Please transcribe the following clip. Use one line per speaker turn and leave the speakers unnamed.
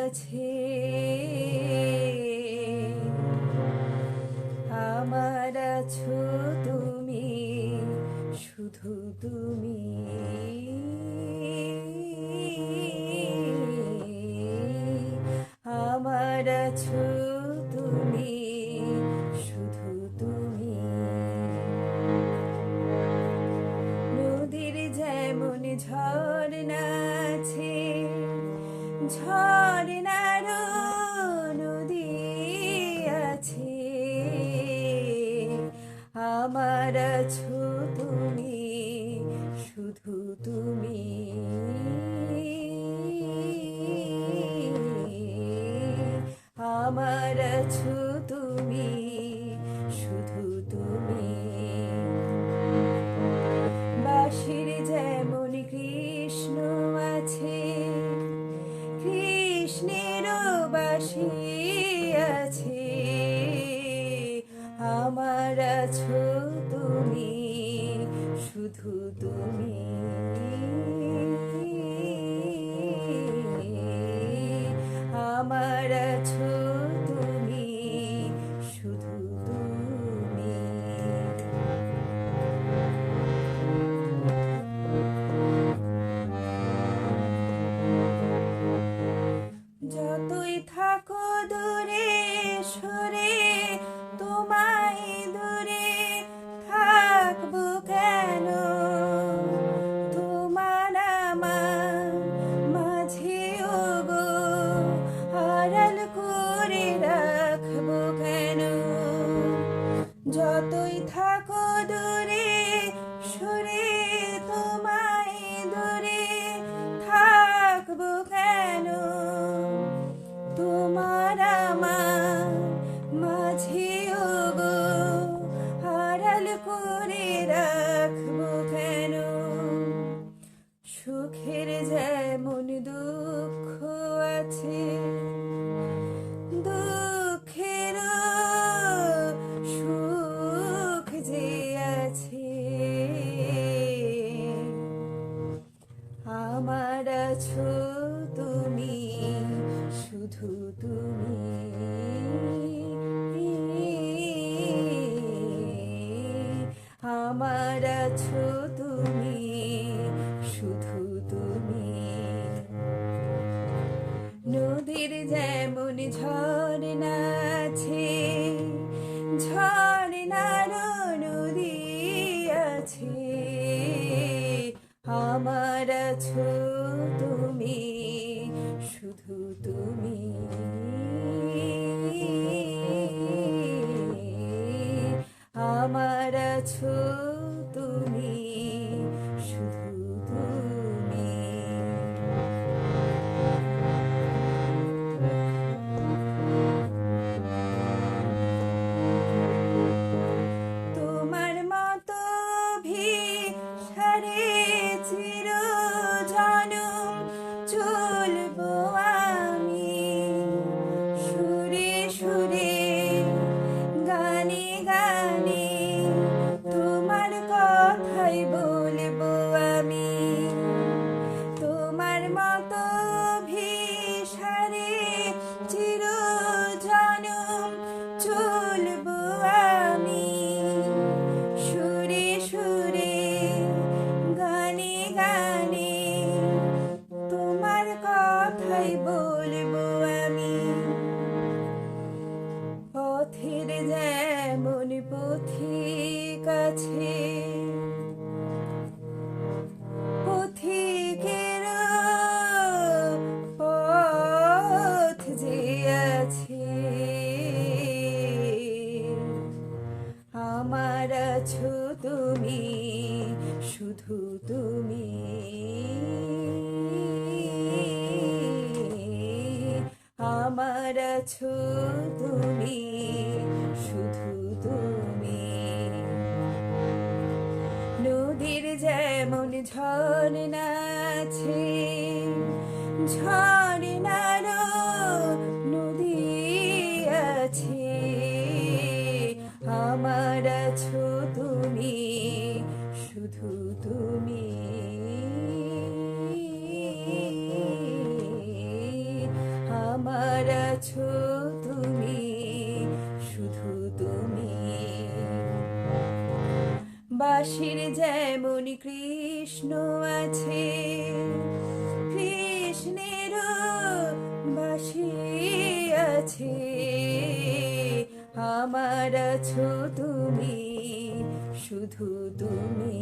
আছে, আমার আছো তুমি, শুধু তুমি। আমার আছো তুমি, শুধু তুমি। নদীর যেমন ঝর্ণা আছে, ঝর্ণারও নদী আছে, আমার আছো তুমি, শুধু তুমি। আমার আছো তুমি, শুধু তুমি। বাঁশির যেমন কৃষ্ণ আছে, কৃষ্ণেরও বাঁশি আছে, আমার আছো তুমি, শুধু তুমি। আমার আছো তুমি, শুধু তুমি। যতই থাকো দূরে সরে, তোমায় দূরে থাকবো কেন? তোমার আমার মাঝে ওগো আড়াল করে রাখবো কেন? যতই থাকো দূরে সরে, তোমায় দূরে থাকবো কেন? তোমার আমার মাঝে ওগো আড়াল করে রাখবো কেন? সুখের যেমন দুঃখ আছে, দুঃখেরও সুখ যে আছে, আমার আছো তুমি, শুধু তুমি। আমার আছো তুমি, শুধু তুমি। নদীর যেমন ঝর্ণা আছে, ঝর্ণারও নদী আছে, আমার আছো তুমি, শুধু তুমি। আমার আছো তুমি, শুধু তুমি। তোমার মতো ভিসারে চিরজনম চলবো আমি, সুরে সুরে গানে গানে তোমার কথাই বলবো আমি। তোমার মতো ভিসারে চিরজনম চলবো আমি, সুরে সুরে গানে গানে তোমার কথাই বলবো আমি। পথের যেমন পথিক আছে, পথিকের পথ যে আছে, আমার আছো তুমি, শুধু তুমি। আমার আছো তুমি, শুধু তুমি। নদীর যেমন ঝর্ণা আছে, ঝর্ণারও নদী আছে, আমার আছো তুমি, শুধু তুমি। আমার আছো তুমি, শুধু তুমি। বাঁশির যেমন কৃষ্ণ আছে, কৃষ্ণেরও বাঁশি আছে, আমার আছো তুমি, শুধু তুমি।